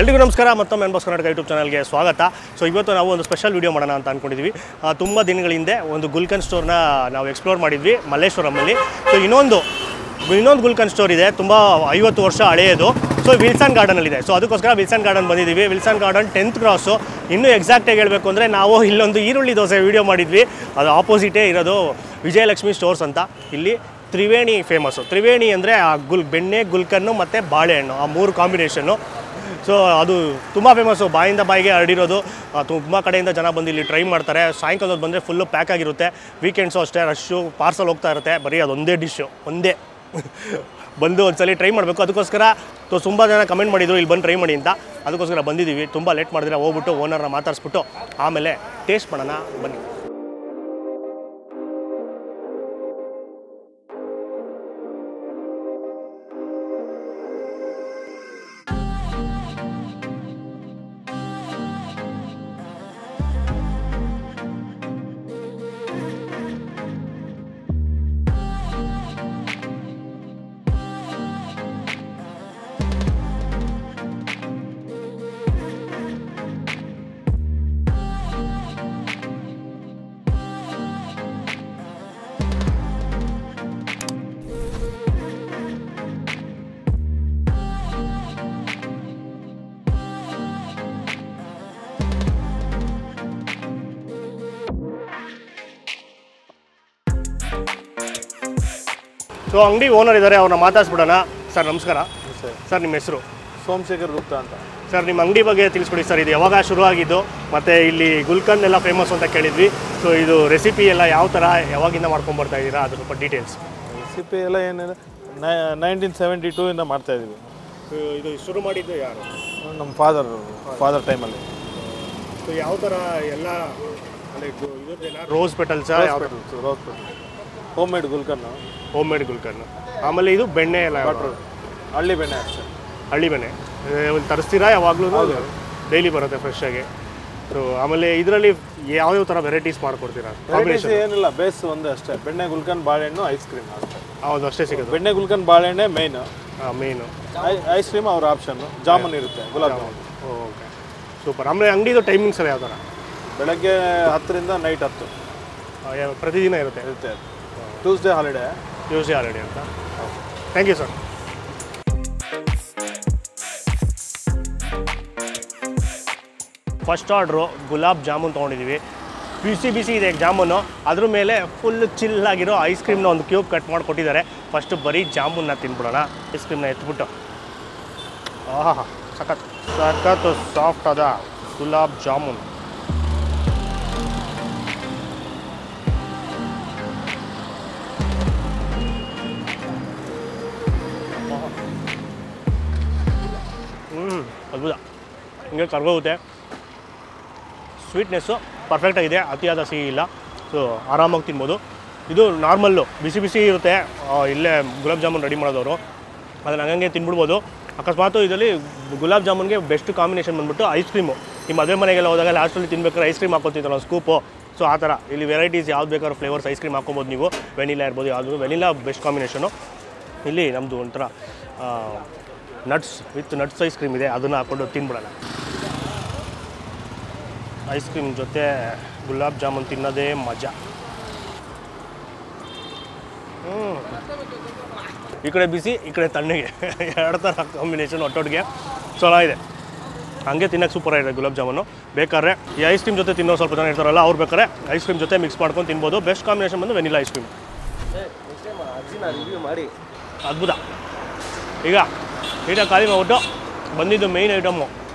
ಎಲ್ರಿಗೂ ನಮಸ್ಕಾರ ಮತ್ತೊಮ್ಮೆ ಎನ್ಬಾಸ್ ಕರ್ನಾಟಕ ಯೂಟ್ಯೂಬ್ ಚಾನಲ್ಗೆ ಸ್ವಾಗತ. ಸೊ ಇವತ್ತು ನಾವು ಒಂದು ಸ್ಪೆಷಲ್ ವೀಡಿಯೋ ಮಾಡೋಣ ಅಂತ ಅಂದ್ಕೊಂಡಿದ್ವಿ. ತುಂಬ ದಿನಗಳ ಹಿಂದೆ ಒಂದು ಗುಲ್ಕನ್ ಸ್ಟೋರ್ನ ನಾವು ಎಕ್ಸ್ಪ್ಲೋರ್ ಮಾಡಿದ್ವಿ ಮಲ್ಲೇಶ್ವರಮಲ್ಲಿ. ಸೊ ಇನ್ನೊಂದು ಗುಲ್ಕನ್ ಸ್ಟೋರ್ ಇದೆ, ತುಂಬ 50 ವರ್ಷ ಹಳೆಯದು. ಸೊ ವಿಲ್ಸನ್ ಗಾರ್ಡನಲ್ಲಿದೆ. ಸೊ ಅದಕ್ಕೋಸ್ಕರ ವಿಲ್ಸನ್ ಗಾರ್ಡನ್ ಬಂದಿದ್ದೀವಿ. Wilson Garden 10th cross. ಇನ್ನೂ ಎಕ್ಸಾಕ್ಟಾಗಿ ಹೇಳಬೇಕು ಅಂದರೆ ನಾವು ಇಲ್ಲೊಂದು ಈರುಳ್ಳಿ ದೋಸೆ ವೀಡಿಯೋ ಮಾಡಿದ್ವಿ, ಅದು ಆಪೋಸಿಟೇ ಇರೋದು ವಿಜಯಲಕ್ಷ್ಮಿ ಸ್ಟೋರ್ಸ್ ಅಂತ. ಇಲ್ಲಿ ತ್ರಿವೇಣಿ ಫೇಮಸ್ಸು. ತ್ರಿವೇಣಿ ಅಂದರೆ ಆ ಬೆಣ್ಣೆ, ಗುಲ್ಕನ್ನು ಮತ್ತು ಬಾಳೆಹಣ್ಣು, ಆ 3 ಕಾಂಬಿನೇಷನ್ನು. ಸೊ ಅದು ತುಂಬ ಫೇಮಸ್ಸು, ಬಾಯಿಂದ ಬಾಯಿಗೆ ಹರಡಿರೋದು. ತುಂಬ ಕಡೆಯಿಂದ ಜನ ಬಂದು ಇಲ್ಲಿ ಟ್ರೈ ಮಾಡ್ತಾರೆ. ಸಾಯಂಕಾಲದ ಬಂದರೆ ಫುಲ್ಲು ಪ್ಯಾಕ್ ಆಗಿರುತ್ತೆ. ವೀಕೆಂಡ್ಸು ಅಷ್ಟೇ ರಶ್ಶು, ಪಾರ್ಸಲ್ ಹೋಗ್ತಾ ಇರುತ್ತೆ. ಬರೀ ಅದೊಂದೇ ಡಿಶ್ಶು, ಒಂದೇ ಬಂದು ಒಂದ್ಸಲ ಟ್ರೈ ಮಾಡಬೇಕು. ಅದಕ್ಕೋಸ್ಕರ ತುಂಬ ಜನ ಕಮೆಂಟ್ ಮಾಡಿದರು ಇಲ್ಲಿ ಬಂದು ಟ್ರೈ ಮಾಡಿ ಅಂತ. ಅದಕ್ಕೋಸ್ಕರ ಬಂದಿದ್ದೀವಿ. ತುಂಬ ಲೇಟ್ ಮಾಡಿದ್ರೆ ಹೋಗ್ಬಿಟ್ಟು ಓನರ್ನ ಮಾತಾಡಿಸ್ಬಿಟ್ಟು ಆಮೇಲೆ ಟೇಸ್ಟ್ ಮಾಡೋಣ ಬನ್ನಿ. ಸೊ ಅಂಗಡಿ ಓನರ್ ಇದ್ದಾರೆ, ಅವ್ರನ್ನ ಮಾತಾಡ್ಸ್ಬಿಡೋಣ. ಸರ್ ನಮಸ್ಕಾರ. ಸರ್ ನಿಮ್ಮ ಹೆಸರು? ಸೋಮಶೇಖರ್ ಗುಪ್ತಾ ಅಂತ. ಸರ್ ನಿಮ್ಮ ಅಂಗಡಿ ಬಗ್ಗೆ ತಿಳಿಸ್ಕೊಡಿ ಸರ್. ಇದು ಯಾವಾಗ ಶುರುವಾಗಿದ್ದು, ಮತ್ತು ಇಲ್ಲಿ ಗುಲ್ಕನ್ ಎಲ್ಲ ಫೇಮಸ್ ಅಂತ ಕೇಳಿದ್ವಿ. ಸೊ ಇದು ರೆಸಿಪಿ ಎಲ್ಲ ಯಾವ ಥರ ಯಾವಾಗಿಂದ ಮಾಡ್ಕೊಂಡ್ಬರ್ತಾ ಇದ್ದೀರಾ, ಅದ್ರ ಸ್ವಲ್ಪ ಡೀಟೇಲ್ಸ್. ರೆಸಿಪಿ ಎಲ್ಲ ಏನಿದೆ 1972 ಇಂದ ಮಾಡ್ತಾಯಿದ್ದೀವಿ. ಇದು ಶುರು ಮಾಡಿದ್ದು ಯಾರು? ನಮ್ಮ ಫಾದರ್ ಟೈಮಲ್ಲಿ. ಸೊ ಯಾವ ಥರ ಎಲ್ಲ ಅಂದರೆ rose petals? Rose petal, home made ಗುಲ್ಕನ್ನು. ಹೋಮ್ ಮೇಡ್ ಗುಲ್ಕನ್ನು. ಆಮೇಲೆ ಇದು ಬೆಣ್ಣೆ ಎಲ್ಲ ಹಳ್ಳಿ ಬೆಣ್ಣೆ ಅಷ್ಟೇ. ಹಳ್ಳಿ ಬೆಣ್ಣೆ ತರಿಸ್ತೀರಾ ಯಾವಾಗಲೂ? ಡೈಲಿ ಬರುತ್ತೆ ಫ್ರೆಶ್ ಆಗಿ. ಸೊ ಆಮೇಲೆ ಇದರಲ್ಲಿ ಯಾವ್ಯಾವ ಥರ ವೆರೈಟೀಸ್ ಮಾಡ್ಕೊಡ್ತೀರಾ? ಏನಿಲ್ಲ, ಬೇಸ್ ಒಂದೇ ಅಷ್ಟೇ. ಬೆಣ್ಣೆ ಗುಲ್ಕನ್, ಬಾಳೆಹಣ್ಣು, ಐಸ್ ಕ್ರೀಮ್ ಅಷ್ಟೇ. ಹೌದು, ಅಷ್ಟೇ ಸಿಗೋದು. ಬೆಣ್ಣೆ ಗುಲ್ಕನ್ ಬಾಳೆಹಣ್ಣೆ ಮೇಯ್ನು. ಮೇಯ್ನು. ಐಸ್ ಕ್ರೀಮ್ ಅವ್ರ ಆಪ್ಷನ್ನು. ಜಾಮೂನ್ ಇರುತ್ತೆ, ಗುಲಾಬ್ ಜಾಮೂನ್. Okay, super. ಆಮೇಲೆ ಅಂಗಡಿದು ಟೈಮಿಂಗ್ಸ್ ಎಲ್ಲ ಯಾವ ಥರ? ಬೆಳಗ್ಗೆ 10ರಿಂದ ನೈಟ್ 10. ಪ್ರತಿದಿನ ಇರುತ್ತೆ? ಟ್ಯೂಸ್ಡೇ ಹಾಲಿಡೇ ಅಂತ. Thank you sir. First order gulab jamun ತೊಗೊಂಡಿದ್ದೀವಿ. ಬಿಸಿ ಇದೆ ಜಾಮೂನು. ಅದ್ರ ಮೇಲೆ ಫುಲ್ ಚಿಲ್ಲಾಗಿರೋ ಐಸ್ ಕ್ರೀಮ್ನ ಒಂದು ಕ್ಯೂಬ್ ಕಟ್ ಮಾಡಿ ಕೊಟ್ಟಿದ್ದಾರೆ. ಫಸ್ಟು ಬರೀ ಜಾಮೂನ್ನ ತಿನ್ಬಿಡೋಣ. ಐಸ್ ಕ್ರೀಮ್ನ ಎತ್ಬಿಟ್ಟು. ಆಹಾ, ಸಖತ್ತು ಸಾಫ್ಟ್ ಆದ ಗುಲಾಬ್ ಜಾಮೂನ್. ಅದ್ಭುತ. ಹಿಂಗೆ ಕರ್ಗೋಗುತ್ತೆ. ಸ್ವೀಟ್ನೆಸ್ಸು ಪರ್ಫೆಕ್ಟಾಗಿದೆ, ಅತಿಯಾದ ಸಿಹಿ ಇಲ್ಲ. ಸೊ ಆರಾಮಾಗಿ ತಿನ್ಬೋದು. ಇದು ನಾರ್ಮಲ್ಲು ಬಿಸಿ ಇರುತ್ತೆ. ಇಲ್ಲೇ ಗುಲಾಬ್ ಜಾಮೂನ್ ರೆಡಿ ಮಾಡೋದವರು, ಅದನ್ನು ಹಂಗೆ ತಿನ್ಬಿಡ್ಬೋದು. ಅಕಸ್ಮಾತು ಇದರಲ್ಲಿ ಗುಲಾಬ್ ಜಾಮೂನ್ಗೆ ಬೆಸ್ಟ್ ಕಾಂಬಿನೇಷನ್ ಬಂದುಬಿಟ್ಟು ಐಸ್ ಕ್ರೀಮು. ಈ ಮದುವೆ ಮನೆಗೆಲ್ಲ ಹೋದಾಗ ಲಾಸ್ಟಲ್ಲಿ ತಿನ್ಬೇಕಾದ್ರೆ ಐಸ್ ಕ್ರೀಮ್ ಹಾಕೋತಿದ್ದಲ್ಲ ಸ್ಕೂಪು. ಸೊ ಆ ಥರ ಇಲ್ಲಿ ವೆರೈಟೀಸ್ ಯಾವ್ದು ಬೇಕಾದ್ರೂ ಫ್ಲೇವರ್ಸ್ ಐಸ್ ಕ್ರೀಮ್ ಹಾಕೊಬೋದು ನೀವು. ವೆನಿಲಾ ಇರ್ಬೋದು, ಯಾವುದು ವೆನಿಲಾ ಬೆಸ್ಟ್ ಕಾಂಬಿನೇಷನು. ಇಲ್ಲಿ ನಮ್ಮದು ಒಂಥರ ನಟ್ಸ್ ಐಸ್ ಕ್ರೀಮ್ ಇದೆ, ಅದನ್ನು ಹಾಕ್ಕೊಂಡು ತಿನ್ಬಿಡೋಣ. ಐಸ್ ಕ್ರೀಮ್ ಜೊತೆ ಗುಲಾಬ್ ಜಾಮೂನ್ ತಿನ್ನೋದೇ ಮಜಾ. ಈ ಕಡೆ ಬಿಸಿ, ಈ ಕಡೆ ತಣ್ಣಗೆ, ಎರಡು ಥರ ಕಾಂಬಿನೇಷನ್ ಒಟ್ಟೊಟ್ಟಿಗೆ ಚೆನ್ನಾಗಿದೆ. ಹಂಗೆ ತಿನ್ನೋಕ್ಕೆ ಸೂಪರ್ ಆಗಿದೆ ಗುಲಾಬ್ ಜಾಮೂನು. ಬೇಕಾದ್ರೆ ಈ ಐಸ್ ಕ್ರೀಮ್ ಜೊತೆ ತಿನ್ನೋ ಸ್ವಲ್ಪ ಜನ ಇರ್ತಾರಲ್ಲ, ಅವ್ರು ಬೇಕಾದ್ರೆ ಐಸ್ ಕ್ರೀಮ್ ಜೊತೆ ಮಿಕ್ಸ್ ಮಾಡ್ಕೊಂಡು ತಿನ್ಬೋದು. ಬೆಸ್ಟ್ ಕಾಂಬಿನೇಷನ್ ಬಂದು ವೆನಿಲಾ ಐಸ್ ಕ್ರೀಮ್. ಅದ್ಭುತ. ಈಗ ನೀಟಾಗಿ ಖಾಲಿ ಮಾಡ್ಬಿಟ್ಟು ಬಂದಿದ್ದು ಮೇಯ್ನ್ ಐಟಮ್ಮು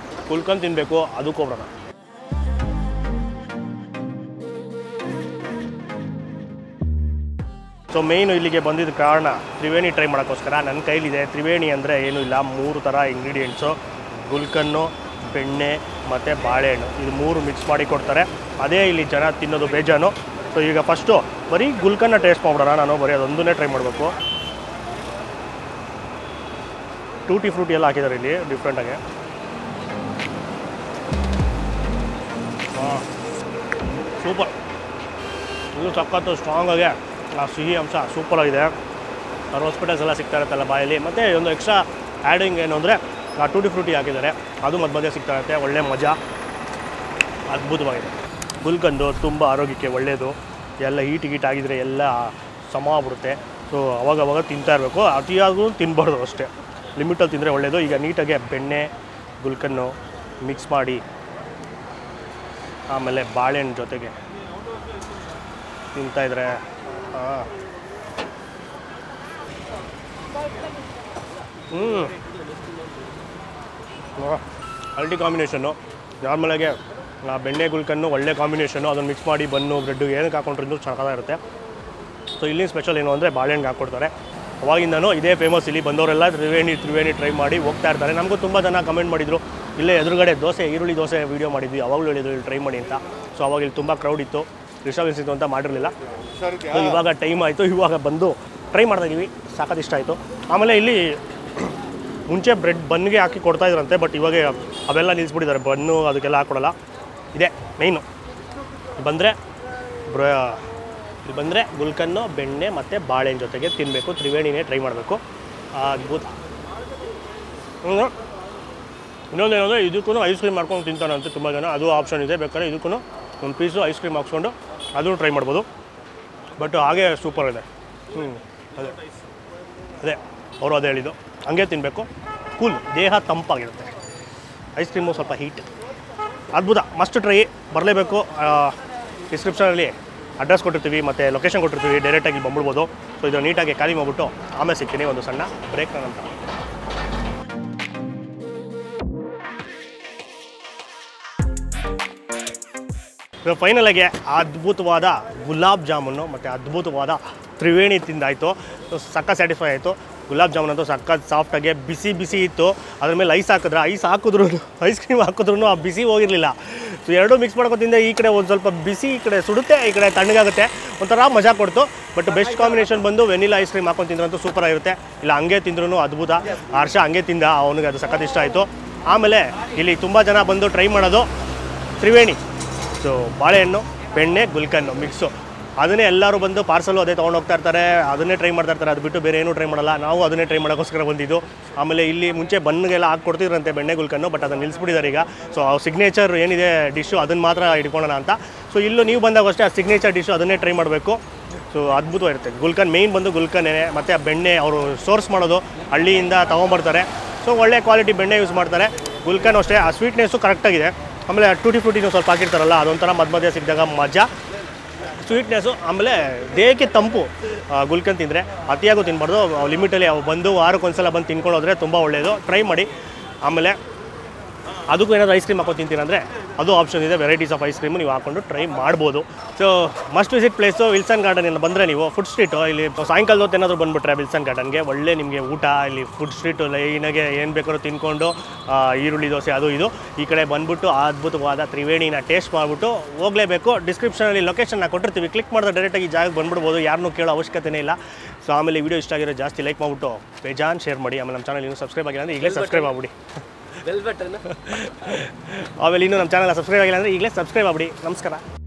ಗುಲ್ಕನ್ ತಿನ್ನಬೇಕು, ಅದಕ್ಕೆ ಹೋಗೋಣ. ಸೊ ಮೇಯ್ನು ಇಲ್ಲಿಗೆ ಬಂದಿದ್ದ ಕಾರಣ ತ್ರಿವೇಣಿ ಟ್ರೈ ಮಾಡೋಕ್ಕೋಸ್ಕರ. ನನ್ನ ಕೈಲಿದೆ ತ್ರಿವೇಣಿ ಅಂದರೆ ಏನೂ ಇಲ್ಲ, 3 ಥರ ಇಂಗ್ರೀಡಿಯೆಂಟ್ಸು. ಗುಲ್ಕನ್ನು, ಬೆಣ್ಣೆ ಮತ್ತು ಬಾಳೆಹಣ್ಣು, ಇದು 3 ಮಿಕ್ಸ್ ಮಾಡಿ ಕೊಡ್ತಾರೆ. ಅದೇ ಇಲ್ಲಿ ಜನ ತಿನ್ನೋದು ಬೇಜಾನು. ಸೊ ಈಗ ಫಸ್ಟು ಬರೀ ಗುಲ್ಕನ್ನ ಟೇಸ್ಟ್ ಮಾಡ್ಬಿಡೋಣ. ನಾನು ಬರೀ ಅದೊಂದನ್ನೇ ಟ್ರೈ ಮಾಡಬೇಕು. ಟೂಟಿ ಫ್ರೂಟಿ ಎಲ್ಲ ಹಾಕಿದ್ದಾರೆ ಇಲ್ಲಿ ಡಿಫ್ರೆಂಟಾಗಿ. ಸೂಪರ್. ಇದು ಸಖತ್ತು ಸ್ಟ್ರಾಂಗಾಗಿ ಆ ಸಿಹಿ ಅಂಶ ಸೂಪರಾಗಿದೆ. ರೋಸ್ ಪೆಟಲ್ಸ್ ಎಲ್ಲ ಸಿಗ್ತಾ ಇರುತ್ತಲ್ಲ ಬಾಯಲ್ಲಿ. ಮತ್ತು ಒಂದು ಎಕ್ಸ್ಟ್ರಾ ಆ್ಯಡಿಂಗ್ ಏನು ಅಂದರೆ ಟೂಟಿ ಫ್ರೂಟಿ ಹಾಕಿದ್ದಾರೆ, ಅದು ಮಧ್ಯ ಮಧ್ಯೆ ಸಿಗ್ತಾ ಇರುತ್ತೆ. ಒಳ್ಳೆ ಮಜಾ, ಅದ್ಭುತವಾಗಿದೆ. ಗುಲ್ಕಂದು ತುಂಬ ಆರೋಗ್ಯಕ್ಕೆ ಒಳ್ಳೆಯದು. ಎಲ್ಲ ಹೀಟ್ ಆಗಿದ್ರೆ ಎಲ್ಲ ಸಮ ಆಗ್ಬಿಡುತ್ತೆ. ಸೊ ಅವಾಗವಾಗ ತಿಂತಾ ಇರಬೇಕು, ಅತಿಯಾಗೂ ತಿನ್ನಬಾರ್ದು, ಅಷ್ಟೇ ಲಿಮಿಟಲ್ಲಿ ತಿಂದರೆ ಒಳ್ಳೆಯದು. ಈಗ ನೀಟಾಗಿ ಬೆಣ್ಣೆ ಗುಲ್ಕನ್ನು ಮಿಕ್ಸ್ ಮಾಡಿ ಆಮೇಲೆ ಬಾಳೆಹಣ್ಣು ಜೊತೆಗೆ ತಿಂತಾಯಿದ್ರೆ ಅಲ್ಟಿ ಕಾಂಬಿನೇಷನ್ನು. ನಾರ್ಮಲಾಗೆ ಬೆಣ್ಣೆ ಗುಲ್ಕನ್ನು ಒಳ್ಳೆ ಕಾಂಬಿನೇಷನ್ನು, ಅದನ್ನು ಮಿಕ್ಸ್ ಮಾಡಿ ಬನ್ನು ಬ್ರೆಡ್ಡು ಏನಕ್ಕೆ ಹಾಕೊಂಡ್ರೂ ಚೆನ್ನಾಗಿರುತ್ತೆ. ಸೊ ಇಲ್ಲಿ ಸ್ಪೆಷಲ್ ಏನು ಅಂದರೆ ಬಾಳೆಹಣ್ಣು ಹಾಕ್ಕೊಡ್ತಾರೆ. ಅವಾಗಿಂದನೂ ಇದೇ ಫೇಮಸ್, ಇಲ್ಲಿ ಬಂದವರೆಲ್ಲ ತ್ರಿವೇಣಿ ಟ್ರೈ ಮಾಡಿ ಹೋಗ್ತಾ ಇರ್ತಾರೆ. ನಮಗೂ ತುಂಬ ಜನ ಕಮೆಂಟ್ ಮಾಡಿದರು, ಇಲ್ಲೇ ಎದುರುಗಡೆ ಈರುಳ್ಳಿ ದೋಸೆ ವೀಡಿಯೋ ಮಾಡಿದ್ವಿ, ಅವಾಗಲೂ ಹೇಳಿದ್ರು ಇಲ್ಲಿ ಟ್ರೈ ಮಾಡಿ ಅಂತ. ಸೊ ಅವಾಗ ಇಲ್ಲಿ ತುಂಬ ಕ್ರೌಡ್ ಇತ್ತು, ಡಿಸ್ಟರ್ಬೆನ್ಸ್ ಇತ್ತು ಅಂತ ಮಾಡಿರಲಿಲ್ಲ. ಸೊ ಇವಾಗ ಟೈಮ್ ಆಯಿತು, ಇವಾಗ ಬಂದು ಟ್ರೈ ಮಾಡ್ತಾಯಿದ್ದೀವಿ, ಸಾಕಷ್ಟು ಇಷ್ಟ ಆಯಿತು. ಆಮೇಲೆ ಇಲ್ಲಿ ಮುಂಚೆ ಬ್ರೆಡ್ ಬನ್ನಿಗೆ ಹಾಕಿ ಕೊಡ್ತಾಯಿದ್ರಂತೆ, ಬಟ್ ಇವಾಗ ಅವೆಲ್ಲ ನಿಲ್ಲಿಸ್ಬಿಟ್ಟಿದ್ದಾರೆ, ಬನ್ನು ಅದಕ್ಕೆಲ್ಲ ಹಾಕ್ಕೊಡಲ್ಲ. ಇದೆ ಮೈನು. ಬಂದರೆ ಗುಲ್ಕನ್ನು ಬೆಣ್ಣೆ ಮತ್ತು ಬಾಳೆಹಣ್ಣು ಜೊತೆಗೆ ತಿನ್ನಬೇಕು, ತ್ರಿವೇಣಿನೇ ಟ್ರೈ ಮಾಡಬೇಕು, ಅದ್ಭುತ. ಇನ್ನೊಂದೇನಂದರೆ ಇದಕ್ಕೂ ಐಸ್ ಕ್ರೀಮ್ ಮಾಡ್ಕೊಂಡು ತಿಂತಾನಂತೆ ತುಂಬ ಜನ, ಅದು ಆಪ್ಷನ್ ಇದೆ. ಬೇಕಾದ್ರೆ ಇದಕ್ಕೂ ಒಂದು ಪೀಸು ಐಸ್ ಕ್ರೀಮ್ ಹಾಕ್ಸ್ಕೊಂಡು ಅದನ್ನು ಟ್ರೈ ಮಾಡ್ಬೋದು. ಬಟ್ ಹಾಗೆ ಸೂಪರ್ ಇದೆ. ಅದೇ ಅವರು ಅದೇ ಹೇಳಿದ್ದು, ಹಂಗೆ ತಿನ್ನಬೇಕು, ಕೂಲ್, ದೇಹ ತಂಪಾಗಿರುತ್ತೆ. ಐಸ್ ಕ್ರೀಮು ಸ್ವಲ್ಪ ಹೀಟ್, ಅದ್ಭುತ, ಮಸ್ಟ್ ಟ್ರೈ, ಬರಲೇಬೇಕು. ಡಿಸ್ಕ್ರಿಪ್ಷನಲ್ಲಿ ಅಡ್ರೆಸ್ ಕೊಟ್ಟಿರ್ತೀವಿ ಮತ್ತು ಲೊಕೇಶನ್ ಕೊಟ್ಟಿರ್ತೀವಿ, ಡೈರೆಕ್ಟಾಗಿ ಬಂದ್ಬಿಡ್ಬೋದು. ಸೊ ಇದು ನೀಟಾಗಿ ಖಾಲಿ ಮಾಡಿಬಿಟ್ಟು ಆಮೇಲೆ ಸಿಗ್ತೀನಿ ಒಂದು ಸಣ್ಣ ಬ್ರೇಕ್ ನಂತರ. ಫೈನಲಾಗಿ ಅದ್ಭುತವಾದ ಗುಲಾಬ್ ಜಾಮೂನು ಮತ್ತು ಅದ್ಭುತವಾದ ತ್ರಿವೇಣಿ ತಿಂದಾಯಿತು. ಸಕ್ಕ ಸ್ಯಾಟಿಸ್ಫೈ ಆಯಿತು. ಗುಲಾಬ್ ಜಾಮೂನ್ ಅಂತೂ ಸಕ್ಕತ್ ಸಾಫ್ಟಾಗಿ ಬಿಸಿ ಇತ್ತು. ಅದ್ರ ಮೇಲೆ ಐಸ್ ಹಾಕಿದ್ರು ಐಸ್ ಕ್ರೀಮ್ ಹಾಕಿದ್ರು ಆ ಬಿಸಿ ಹೋಗಿರಲಿಲ್ಲ. ಸೊ ಎರಡೂ ಮಿಕ್ಸ್ ಮಾಡ್ಕೊತಿಂದೆ, ಈ ಕಡೆ ಒಂದು ಸ್ವಲ್ಪ ಬಿಸಿ, ಈ ಕಡೆ ಸುಡುತ್ತೆ, ಈ ಕಡೆ ತಣ್ಣಗಾಗುತ್ತೆ, ಒಂಥರ ಮಜಾ ಕೊಡ್ತು. ಬಟ್ ಬೆಸ್ಟ್ ಕಾಂಬಿನೇಷನ್ ಬಂದು ವೆನಿಲಾ ಐಸ್ ಕ್ರೀಮ್ ಹಾಕೊಂಡು ತಿಂದ್ರಂತೂ ಸೂಪರ್ ಆಗಿರುತ್ತೆ. ಇಲ್ಲ ಹಂಗೆ ತಿಂದ್ರೂ ಅದ್ಭುತ. ಹರ್ಷ ಹಂಗೆ ತಿಂದ, ಅವನಿಗೆ ಅದು ಸಖತ್ ಇಷ್ಟ ಆಯಿತು. ಆಮೇಲೆ ಇಲ್ಲಿ ತುಂಬ ಜನ ಬಂದು ಟ್ರೈ ಮಾಡೋದು ತ್ರಿವೇಣಿ. ಸೊ ಬಾಳೆಹಣ್ಣು ಬೆಣ್ಣೆ ಗುಲ್ಕನ್ನು ಮಿಕ್ಸು, ಅದನ್ನೇ ಎಲ್ಲರೂ ಬಂದು ಪಾರ್ಸಲು ಅದೇ ತೊಗೊಂಡು ಇರ್ತಾರೆ, ಅದನ್ನೇ ಟ್ರೈ ಮಾಡ್ತಾ ಇರ್ತಾರೆ. ಅದು ಬಿಟ್ಟು ಬೇರೆ ಏನೂ ಟ್ರೈ ಮಾಡಲ್ಲ. ನಾವು ಅದನ್ನೇ ಟ್ರೈ ಮಾಡೋಕ್ಕೋಸ್ಕರ ಬಂದಿದ್ದು. ಆಮೇಲೆ ಇಲ್ಲಿ ಮುಂಚೆ ಬನ್ನಿಗೆಲ್ಲ ಹಾಕ್ಕೊಡ್ತಿದ್ರಂತೆ ಬೆಣ್ಣೆ ಗುಲ್ಕನ್ನು, ಬಟ್ ಅದನ್ನು ನಿಲ್ಲಿಸ್ಬಿಟ್ಟಿದ್ದಾರೆ ಈಗ. ಸೊ ಆ ಸಿಗ್ನೇಚರ್ ಏನಿದೆ ಡಿಶ್ಶು ಅದನ್ನು ಮಾತ್ರ ಇಟ್ಕೊಳ್ಳೋಣ ಅಂತ. ಸೊ ಇಲ್ಲೂ ನೀವು ಬಂದಾಗ ಅಷ್ಟೇ ಆ ಸಿಗ್ನೇಚರ್ ಡಿಶ್ಶು ಅದನ್ನೇ ಟ್ರೈ ಮಾಡಬೇಕು. ಸೊ ಅದ್ಭುತವಾಗಿರುತ್ತೆ. ಗುಲ್ಕನ್ ಮೇಯ್ನ್ ಬಂದು ಗುಲ್ಕನ್ನೇ, ಮತ್ತು ಆ ಬೆಣ್ಣೆ ಅವರು ಸೋರ್ಸ್ ಮಾಡೋದು ಹಳ್ಳಿಯಿಂದ ತೊಗೊಂಬರ್ತಾರೆ. ಸೊ ಒಳ್ಳೆ ಕ್ವಾಲಿಟಿ ಬೆಣ್ಣೆ ಯೂಸ್ ಮಾಡ್ತಾರೆ. ಗುಲ್ಕನ್ ಅಷ್ಟೇ, ಆ ಸ್ವೀಟ್ನೆಸ್ಸು ಕರೆಕ್ಟಾಗಿದೆ. ಆಮೇಲೆ ಟೂಟಿ ಫ್ರೂಟಿನೂ ಸ್ವಲ್ಪ ಹಾಕಿರ್ತಾರಲ್ಲ, ಅದೊಂಥರ ಮಧ್ಯ ಸಿಕ್ಕಿದಾಗ ಮಜಾ, ಸ್ವೀಟ್ನೆಸ್ಸು. ಆಮೇಲೆ ದೇಹಕ್ಕೆ ತಂಪು. ಗುಲ್ಕನ್ ತಿಂದರೆ ಅತಿಯಾಗೂ ತಿನ್ನಬಾರ್ದು, ಲಿಮಿಟಲ್ಲಿ ಅವು ಬಂದು ವಾರಕ್ಕೊಂದ್ಸಲ ಬಂದು ತಿನ್ಕೊಂಡೋದ್ರೆ ತುಂಬ ಒಳ್ಳೆಯದು. ಟ್ರೈ ಮಾಡಿ. ಆಮೇಲೆ ಅದಕ್ಕೂ ಏನಾದರೂ ಐಸ್ ಕ್ರೀಮ್ ಹಾಕೊಂಡು ತಿಂತೀರ ಅಂದರೆ ಅದು ಆಪ್ಷನ್ ಇದೆ. ವೆರೈಟೀಸ್ ಆಫ್ ಐಸ್ ಕ್ರೀಮು ನೀವು ಹಾಕ್ಕೊಂಡು ಟ್ರೈ ಮಾಡ್ಬೋದು. So must visit place Wilson garden. ಬಂದರೆ ನೀವು ಫುಡ್ ಸ್ಟ್ರೀಟು, ಇಲ್ಲಿ ಸಾಯಂಕಾಲದ ಹೊತ್ತು ಏನಾದರೂ ಬಂದುಬಿಟ್ರೆ ವಿಲ್ಸನ್ ಗಾರ್ಡನ್ಗೆ ಒಳ್ಳೆ ನಿಮಗೆ ಊಟ, ಇಲ್ಲಿ ಫುಡ್ ಸ್ಟ್ರೀಟು ಲೈನಾಗೆ ಏನು ಬೇಕಾದ್ರೂ ತಿನ್ಕೊಂಡು ಈರುಳ್ಳಿ ದೋಸೆ ಅದು ಇದು, ಈ ಕಡೆ ಬಂದುಬಿಟ್ಟು ಅದ್ಭುತವಾದ ತ್ರಿವೇಣಿನ ಟೇಸ್ಟ್ ಮಾಡಿಬಿಟ್ಟು ಹೋಗಲೇಬೇಕು. ಡಿಸ್ಕ್ರಿಪ್ಷನಲ್ಲಿ ಲೊಕೇಶನ್ನ ಕೊಟ್ಟಿರ್ತೀವಿ, ಕ್ಲಿಕ್ ಮಾಡಿದ್ರೆ ಡೈರೆಕ್ಟಾಗಿ ಈ ಜಾಗಕ್ಕೆ ಬಂದ್ಬಿಡ್ಬೋದು, ಯಾರನ್ನೂ ಕೇಳೋ ಅವಶ್ಯಕತೆನೇ ಇಲ್ಲ. ಸೊ ಆಮೇಲೆ ವಿಡಿಯೋ ಇಷ್ಟ ಆಗಿರೋ ಜಾಸ್ತಿ ಲೈಕ್ ಮಾಡಿಬಿಟ್ಟು ಬೇಜಾನ್ ಶೇರ್ ಮಾಡಿ. ಆಮೇಲೆ ನಮ್ಮ ಚಾನಲ್ ಇನ್ನೂ ಸಬ್ಸ್ಕ್ರೈಬ್ ಆಗಿಲ್ಲ ಅಂದರೆ ಈಗಲೇ ಸಬ್ಸ್ಕ್ರೈಬ್ ಆಗ್ಬಿಡಿ. ಆಮೇಲೆ ಇನ್ನೂ ನಮ್ಮ ಚಾನಲ್ ಸಬ್ಸ್ಕ್ರೈಬ್ ಆಗಿಲ್ಲ ಅಂದರೆ ಈಗಲೇ ಸಬ್ಸ್ಕ್ರೈಬ್ ಆಗ್ಬಿಡಿ. ನಮಸ್ಕಾರ.